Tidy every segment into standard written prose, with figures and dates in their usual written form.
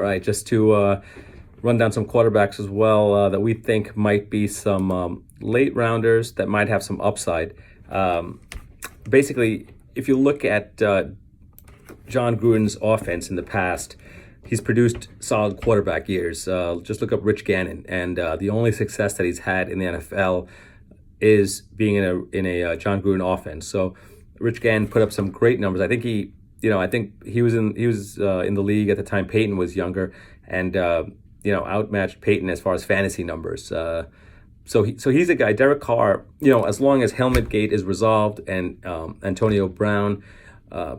right, just to run down some quarterbacks as well that we think might be some late rounders that might have some upside. Basically, if you look at John Gruden's offense in the past, he's produced solid quarterback years. Just look up Rich Gannon, and the only success that he's had in the NFL is being in a John Gruden offense. So Rich Gannon put up some great numbers. I think he was in the league at the time Peyton was younger, and outmatched Peyton as far as fantasy numbers. So he's a guy. Derek Carr, as long as Helmetgate is resolved and Antonio Brown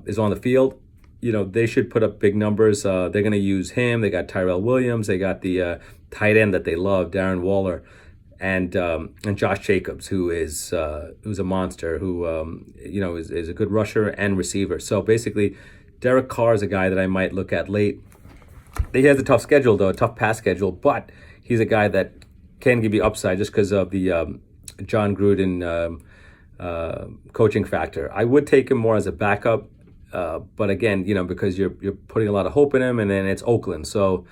is on the field, they should put up big numbers. They're going to use him. They got Tyrell Williams. They got the tight end that they love, Darren Waller, and Josh Jacobs, who's a monster, who is a good rusher and receiver. So basically, Derek Carr is a guy that I might look at late. He has a tough schedule, though, a tough pass schedule, but he's a guy that can give you upside just because of the John Gruden coaching factor. I would take him more as a backup, but again, because you're putting a lot of hope in him, and then it's Oakland, so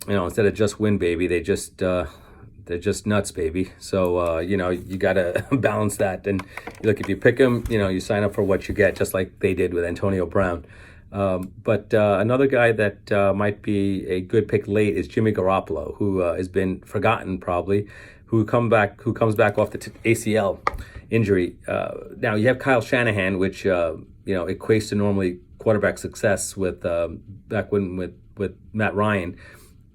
instead of just win, baby, they're just nuts, baby. So you gotta balance that. And look, if you pick him, you sign up for what you get, just like they did with Antonio Brown. But another guy that might be a good pick late is Jimmy Garoppolo, who has been forgotten probably, who comes back off the ACL injury. Now you have Kyle Shanahan, which equates to normally quarterback success with back when with Matt Ryan.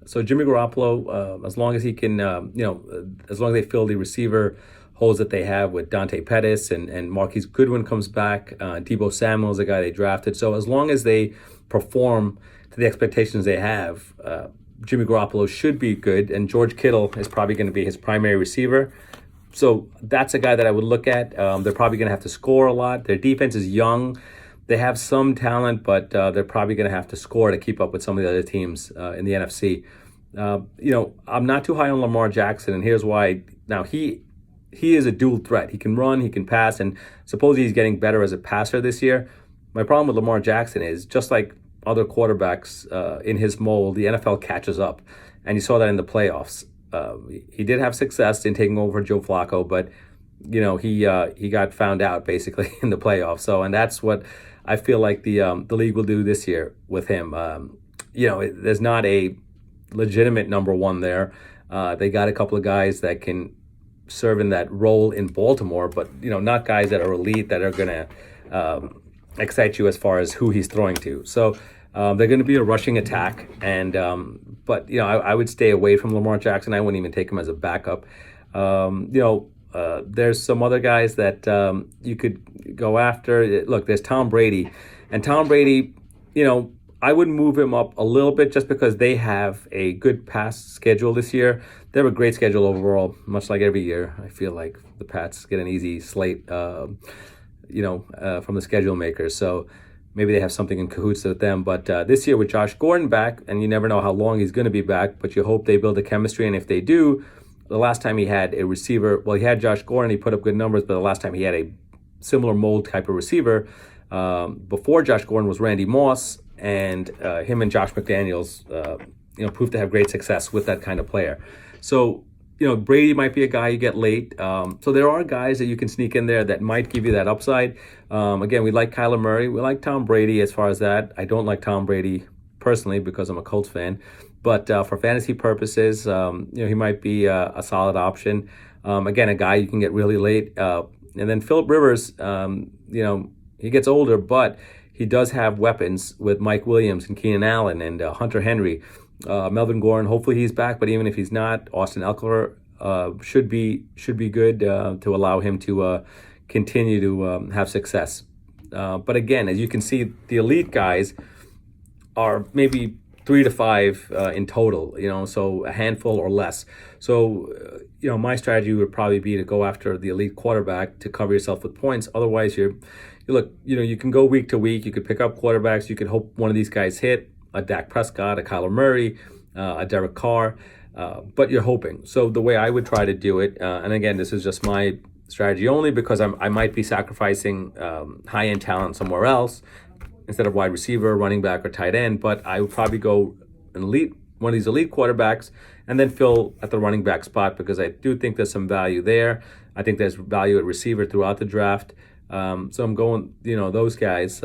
So Jimmy Garoppolo, as long as he can, as long as they fill the receiver holes that they have with Dante Pettis and Marquise Goodwin comes back, Deebo Samuel is a guy they drafted. So as long as they perform to the expectations they have, Jimmy Garoppolo should be good, and George Kittle is probably going to be his primary receiver. So that's a guy that I would look at. They're probably going to have to score a lot. Their defense is young. They have some talent, but they're probably going to have to score to keep up with some of the other teams in the NFC. I'm not too high on Lamar Jackson, and here's why. Now, he is a dual threat. He can run, he can pass, and supposedly he's getting better as a passer this year. My problem with Lamar Jackson is, just like other quarterbacks in his mold, the NFL catches up, and you saw that in the playoffs. He did have success in taking over Joe Flacco, but he got found out basically in the playoffs. So, and that's what I feel like the league will do this year with him. There's not a legitimate number one there. They got a couple of guys that can serve in that role in Baltimore, but not guys that are elite that are going to excite you as far as who he's throwing to. So they're going to be a rushing attack, and but I would stay away from Lamar Jackson. I wouldn't even take him as a backup. There's some other guys that you could go after. Look, there's Tom Brady, and Tom Brady, I would move him up a little bit just because they have a good pass schedule this year. They have a great schedule overall, much like every year. I feel like the Pats get an easy slate, from the schedule makers. So maybe they have something in cahoots with them. But this year with Josh Gordon back, and you never know how long he's going to be back, but you hope they build a chemistry. And if they do, the last time he had a receiver, he had Josh Gordon, he put up good numbers, but the last time he had a similar mold type of receiver before Josh Gordon was Randy Moss, and him and Josh McDaniels, proved to have great success with that kind of player. So, Brady might be a guy you get late. So there are guys that you can sneak in there that might give you that upside. Again, we like Kyler Murray. We like Tom Brady as far as that. I don't like Tom Brady personally because I'm a Colts fan. But for fantasy purposes, he might be a solid option. Again, a guy you can get really late. And then Phillip Rivers, he gets older, but he does have weapons with Mike Williams and Keenan Allen and Hunter Henry. Melvin Gordon, hopefully he's back, but even if he's not, Austin Eckler should be good to allow him to continue to have success. But again, as you can see, the elite guys are maybe 3 to 5 in total, so a handful or less. So, my strategy would probably be to go after the elite quarterback to cover yourself with points. Otherwise, you can go week to week. You could pick up quarterbacks. You could hope one of these guys hit, a Dak Prescott, a Kyler Murray, a Derek Carr, but you're hoping. So the way I would try to do it, and again, this is just my strategy only because I might be sacrificing high-end talent somewhere else. instead of wide receiver, running back, or tight end. But I would probably go one of these elite quarterbacks, and then fill at the running back spot, because I do think there's some value there. I think there's value at receiver throughout the draft. So I'm going, those guys.